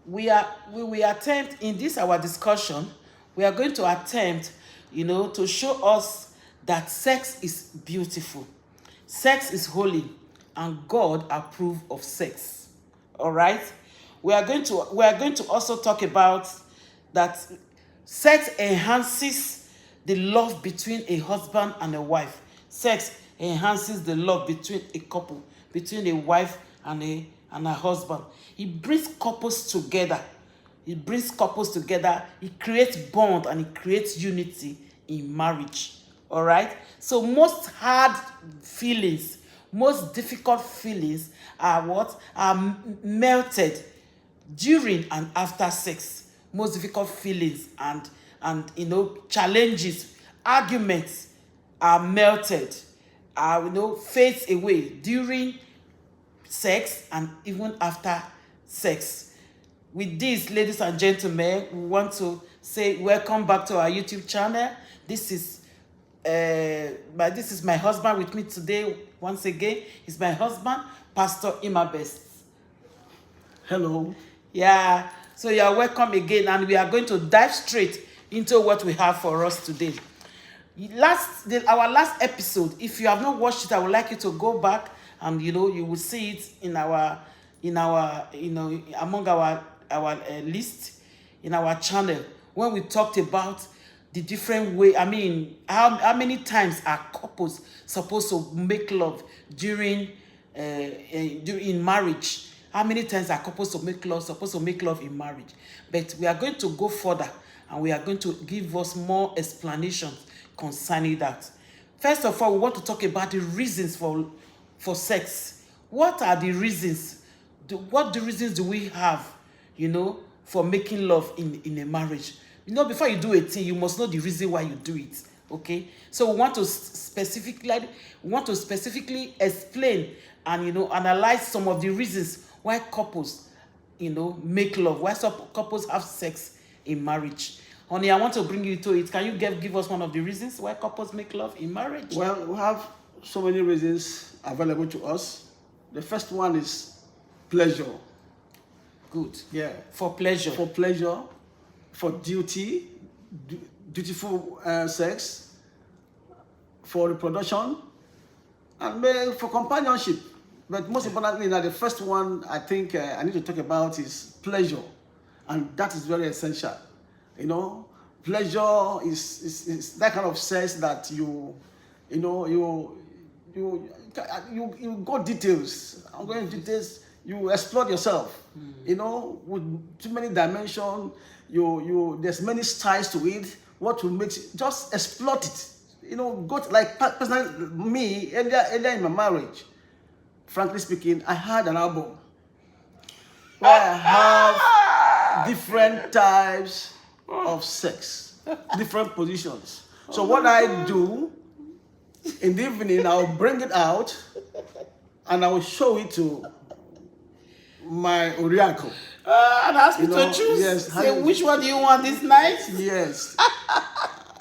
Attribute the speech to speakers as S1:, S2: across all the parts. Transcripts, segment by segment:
S1: we will attempt in this our discussion, we are going to attempt, to show us that sex is beautiful, sex is holy, and God approves of sex. All right. We are going to also talk about that sex enhances the love between a husband and a wife. Sex enhances the love between a couple, between a wife and a husband. It brings couples together. It brings couples together. It creates bond and it creates unity in marriage. All right. So most hard feelings, most difficult feelings are what are melted during and after sex. Most difficult feelings and challenges, arguments are melted, are fades away during sex and even after sex. With this, ladies and gentlemen, we want to say welcome back to our YouTube channel. This is my husband with me today. Once again, he's my husband, Pastor Imabest.
S2: Hello.
S1: Yeah, so you are welcome again, and we are going to dive straight into what we have for us today. Our last episode, if you have not watched it, I would like you to go back and you will see it in our among our list in our channel, when we talked about the different way. I mean, how many times are couples supposed to make love during in marriage? How many times are couples supposed to make love in marriage? But we are going to go further, and we are going to give us more explanations concerning that. First of all, we want to talk about the reasons for sex. What are the reasons? What the reasons do we have, for making love in a marriage? Before you do a thing, you must know the reason why you do it. Okay, so we want to specifically explain and analyze some of the reasons why couples make love, why some couples have sex in marriage. Honey, I want to bring you to it. Can you give us one of the reasons why couples make love in marriage?
S2: Well, we have so many reasons available to us. The first one is pleasure.
S1: Good.
S2: Yeah.
S1: For pleasure.
S2: For pleasure, for dutiful sex, for reproduction, and for companionship. But most importantly, the first one I think I need to talk about is pleasure, and that is very essential. Pleasure is that kind of sex that you go details. I'm going into details. You explore yourself. With too many dimensions. There's many styles to it. What will make it, just exploit it. Go to, like personally me earlier in my marriage. Frankly speaking, I had an album where I have different types of sex, different positions. So what I do in the evening, I'll bring it out and I will show it to my Oriako.
S1: And ask me to choose.
S2: Yes.
S1: Say, which one do you want this night?
S2: Yes.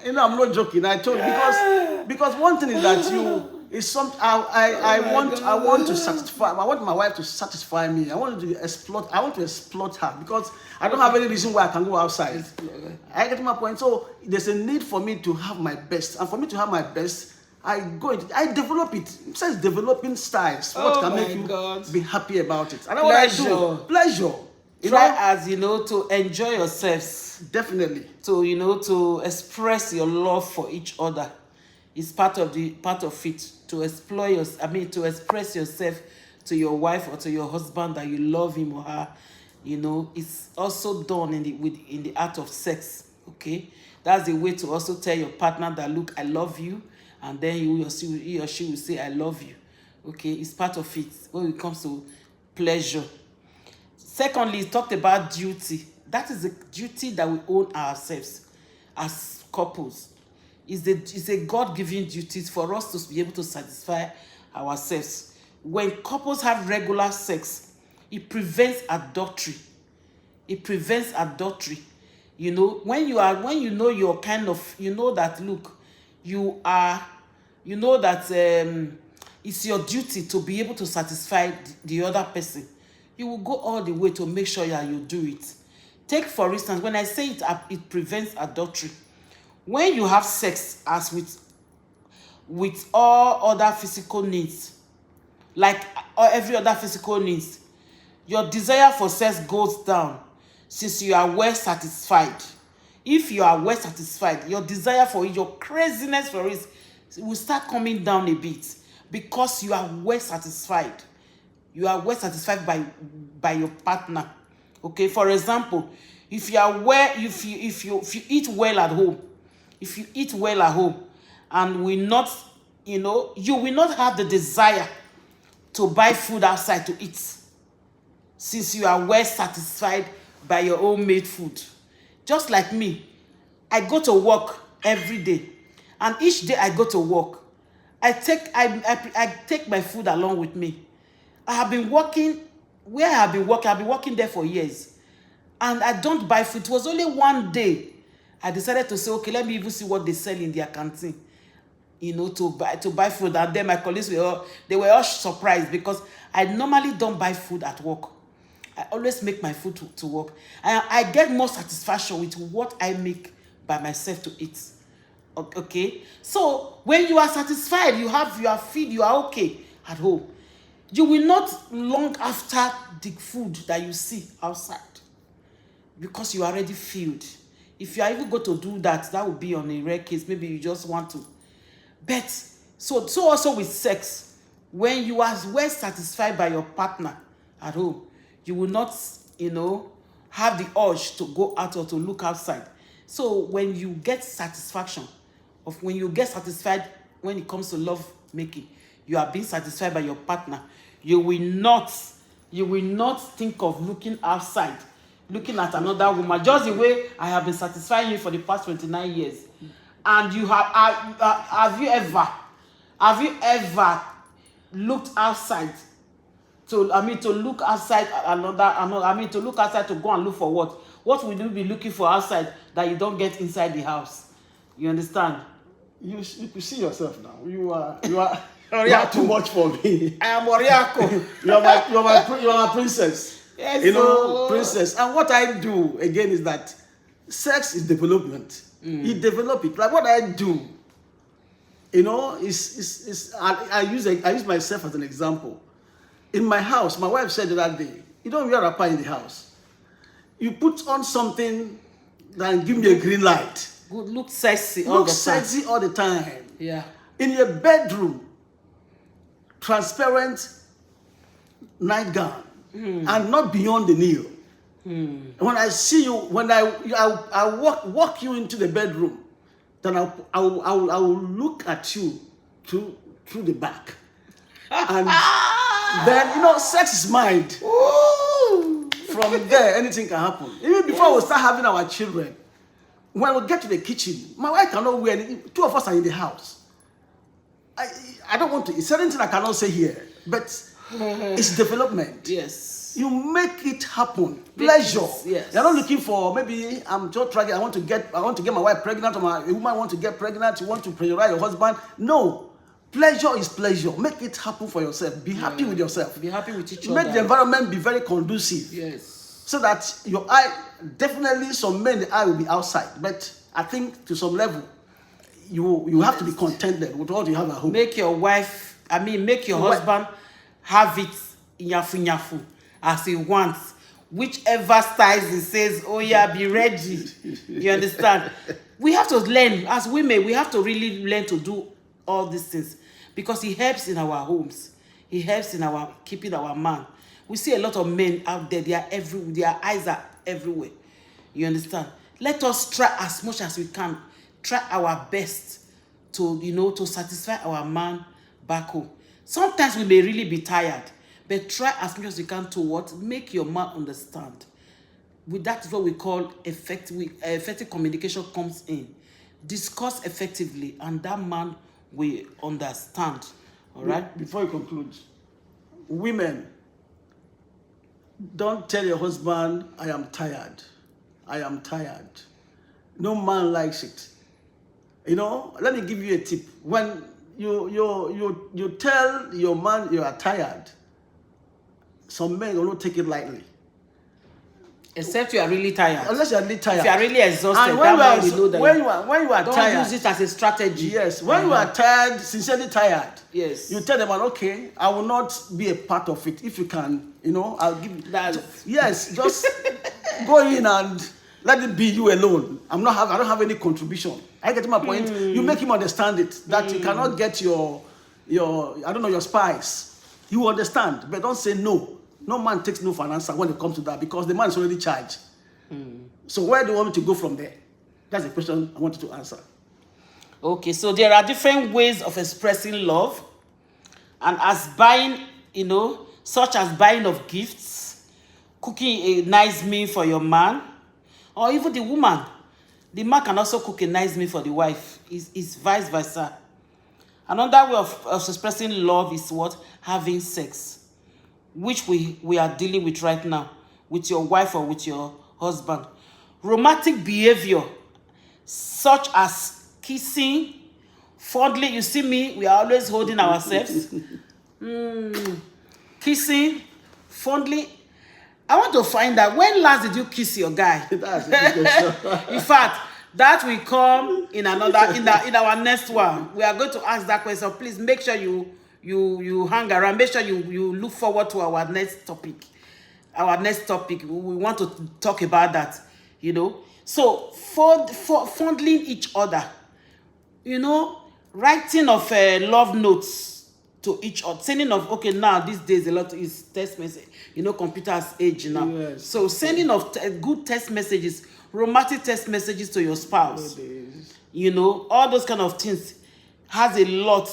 S2: I'm not joking. I told you because one thing is that I want to satisfy. I want my wife to satisfy me. I want to exploit her because I don't have any reason why I can go outside. I get my point. So there's a need for me to have my best, and for me to have my best, I develop it. It says developing styles. What can make you be happy about it? And what I do, pleasure.
S1: Try as to enjoy yourselves.
S2: Definitely.
S1: To express your love for each other. It's part of it to express yourself to your wife or to your husband that you love him or her. It's also done in the art of sex. Okay, that's a way to also tell your partner that, look, I love you, and then he or she will say, I love you. Okay, it's part of it when it comes to pleasure. Secondly, it talked about duty. That is the duty that we own ourselves as couples. It's a God-given duty for us to be able to satisfy ourselves. When couples have regular sex, it prevents adultery. When you know you're kind of, that, look, it's your duty to be able to satisfy the other person. you will go all the way to make sure that you do it. Take for instance, when I say it prevents adultery. When you have sex as with all other physical needs, like every other physical needs, your desire for sex goes down since you are well satisfied. If you are well satisfied, your desire for it, your craziness for it will start coming down a bit because you are well satisfied. You are well satisfied by your partner. Okay, for example, if you are well, if you eat well at home, if you eat well at home and will not, you will not have the desire to buy food outside to eat, since you are well satisfied by your own made food. Just like me, I go to work every day, and each day I go to work, I take my food along with me. I have been working where I've been working there for years, and I don't buy food. It was only one day I decided to say, okay, let me even see what they sell in their canteen, to buy food. And then my colleagues were all surprised because I normally don't buy food at work. I always make my food to work. And I get more satisfaction with what I make by myself to eat. Okay? So when you are satisfied, you are filled, you are okay at home, you will not long after the food that you see outside because you are already filled. If you are even going to do that, that would be on a rare case. Maybe you just want to. But so also with sex, when you are well satisfied by your partner at home, you will not, have the urge to go out or to look outside. So when you get satisfaction, when it comes to love making, you are being satisfied by your partner, you will not think of looking outside, looking at another woman, just the way I have been satisfying you for the past 29 years. And have you ever looked outside to look outside to look outside to go and look for what? What will you be looking for outside that you don't get inside the house? You understand?
S2: You could see yourself now. You are you are too much for me.
S1: I am Oriako.
S2: you are my princess.
S1: Yes,
S2: princess. And what I do again is that sex is development. You develop it. Like what I do, I use myself as an example. In my house, my wife said the other day, you don't wear a wrapper in the house. You put on something that give me a green light.
S1: Good, look sexy all
S2: the time.
S1: Yeah.
S2: In your bedroom, transparent nightgown, and not beyond the knee. When I see you, when I walk you into the bedroom, then I will look at you through the back, and then sex is mind.
S1: Ooh.
S2: From there, anything can happen. Even before we start having our children, when we get to the kitchen, my wife cannot wear anything. Two of us are in the house. I don't want to. It's certain thing I cannot say here, but it's development.
S1: Yes.
S2: You make it happen. Pleasure.
S1: Yes.
S2: You're not looking for, maybe I'm just trying. I want to get my wife pregnant, or a woman want to get pregnant. You want to pressurize your husband. No. Pleasure is pleasure. Make it happen for yourself. Be happy with yourself.
S1: Be happy with each other.
S2: Make the environment be very conducive.
S1: Yes.
S2: So that your eye, definitely some men, the eye will be outside. But I think to some level, you have to be contented with what you have at home.
S1: Make your husband have it nyafu as he wants. Whichever style he says, oh yeah, be ready. You understand? We have to learn, as women, we have to really learn to do all these things because it helps in our homes. It helps in our keeping our man. We see a lot of men out there, their eyes are everywhere. You understand? Let us try as much as we can, try our best to, to satisfy our man back home. Sometimes we may really be tired, but try as much as you can to make your man understand. That is what we call effective communication comes in. Discuss effectively, and that man will understand. All right?
S2: Before you conclude, women, don't tell your husband, I am tired. I am tired. No man likes it. Let me give you a tip. When you tell your man you are tired, some men will not take it lightly.
S1: Except you are really tired.
S2: Unless you are really tired.
S1: If you are really exhausted,
S2: And
S1: that one we know that
S2: when you are
S1: don't
S2: tired,
S1: use it as a strategy.
S2: yes, when you are tired, sincerely tired,
S1: Yes.
S2: you tell them, okay, I will not be a part of it. If you can, I'll give you. Yes, just go in and let it be you alone. I don't have any contribution. I get to my point. You make him understand it that you cannot get your your spice. He will understand, but don't say no. No man takes no for an answer when it comes to that, because the man is already charged. So where do you want me to go from there? That's the question I wanted to answer.
S1: Okay, so there are different ways of expressing love, and as buying, such as buying of gifts, cooking a nice meal for your man, or even the woman. The man can also cook a nice meal for the wife. It's vice versa. Another way of expressing love is what? Having sex, which we are dealing with right now with your wife or with your husband. Romantic behavior, such as kissing, fondling. You see me, we are always holding ourselves. Kissing, fondling. I want to find out, when last did you kiss your guy?
S2: That's a good question.
S1: In fact, that will come in our next one. We are going to ask that question. Please make sure you hang around. Make sure you look forward to our next topic. We want to talk about that. So fondling each other. Writing of love notes to each other, sending of, okay, now these days a lot is text message. Computers age now.
S2: Yes.
S1: So sending of good text messages, romantic text messages to your spouse. All those kind of things has a lot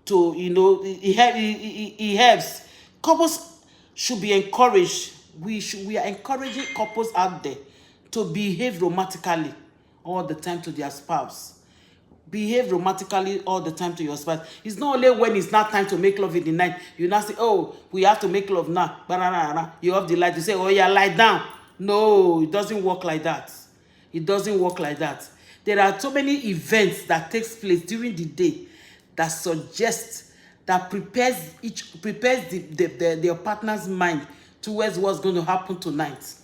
S1: to, it helps. Couples should be encouraged. We are encouraging couples out there to behave romantically all the time to their spouse. Behave romantically all the time to your spouse. It's not only when it's not time to make love in the night. You now say, oh, we have to make love now. You have the light. You say, oh yeah, lie down. No, it doesn't work like that. It doesn't work like that. There are so many events that takes place during the day that prepares their partner's mind towards what's going to happen tonight.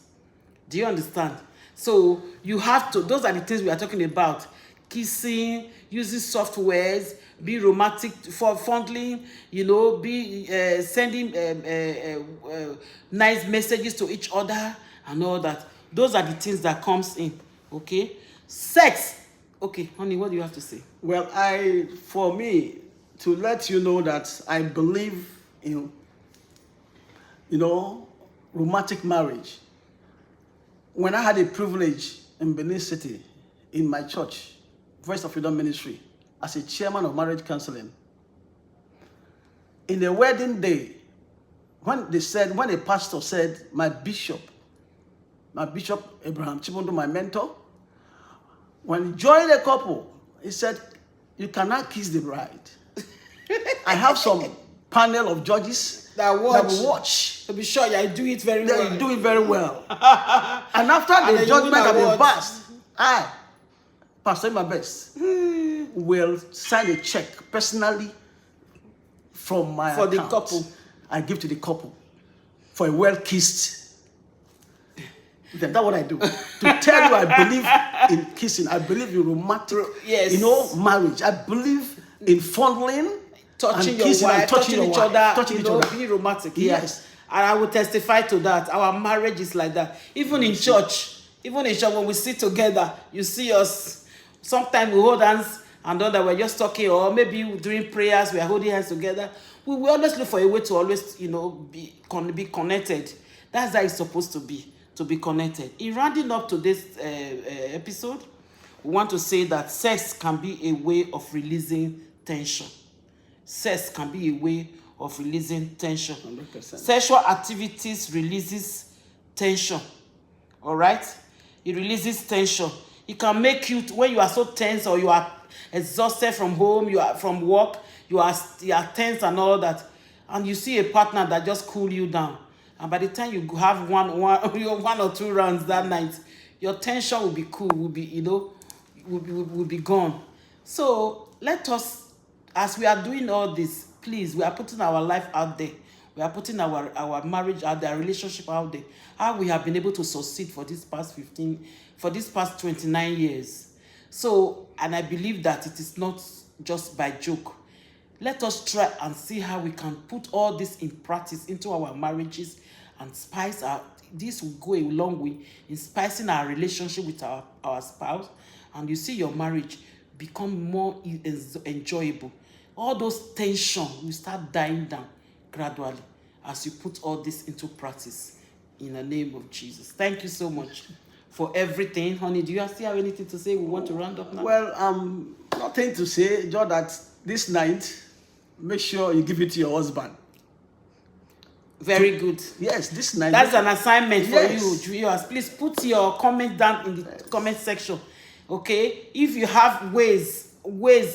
S1: Do you understand? So you have to, those are the things we are talking about. Kissing, using soft words, be romantic, fondling, be sending nice messages to each other and all that. Those are the things that comes in. Okay? Sex. Okay, honey, what do you have to say?
S2: Well, for me, to let you know that I believe in, romantic marriage. When I had a privilege in Benin City, in my church, Voice of Freedom Ministry, as a chairman of marriage counseling, in the wedding day, when a pastor said, my bishop Abraham Chibondo, my mentor, when he joined the couple, he said, you cannot kiss the bride. I have some panel of judges that will watch
S1: to be sure you do it very well.
S2: You do it very well. And after the judgment has been passed, I, Pastor my best, will sign a check personally from my account.
S1: For the couple.
S2: I give to the couple for a well-kissed. That's what I do. To tell you, I believe in kissing. I believe in romantic, marriage. I believe in fondling,
S1: touching your wife, touching each other, being romantic. Yes. And I will testify to that. Our marriage is like that. Even in church, when we sit together, you see us. Sometimes we hold hands and then we're just talking, or maybe during prayers we are holding hands together. We will always look for a way to always, be connected. That's how it's supposed to be connected. In rounding up to this episode, we want to say that sex can be a way of releasing tension. Sex can be a way of releasing tension.
S2: 100%.
S1: Sexual activities releases tension. All right? It releases tension. It can make you, when you are so tense or you are exhausted from home, you are from work, you are tense and all that, and you see a partner that just cool you down, and by the time you have one or two rounds that night, your tension will be cool, will be gone. So let us, as we are doing all this, please, we are putting our life out there. We are putting our marriage out there, our relationship out there. How we have been able to succeed for this past 29 years. So, and I believe that it is not just by joke. Let us try and see how we can put all this in practice into our marriages and spice this will go a long way in spicing our relationship with our spouse. And you see your marriage become more enjoyable. All those tension will start dying down gradually as you put all this into practice in the name of Jesus. Thank you so much for everything. Honey, do you still have anything to say? We want to round up now.
S2: Well, nothing to say, just that this night, make sure you give it to your husband.
S1: Very good.
S2: Yes, this night.
S1: That's an assignment for
S2: Yes.
S1: you, viewers. Please put your comment down in the comment section. Okay? If you have ways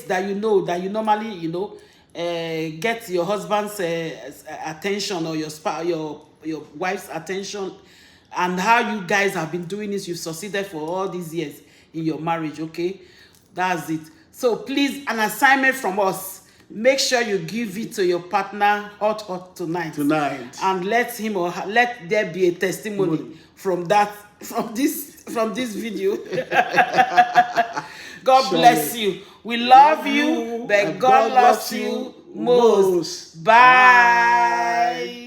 S1: that you normally, get your husband's attention, or your wife's attention, and how you guys have been doing this, you've succeeded for all these years in your marriage, okay? That's it. So please, an assignment from us. Make sure you give it to your partner hot tonight. And let him or her, let there be a testimony from this video. God bless you. We love you, but God loves you most. Bye.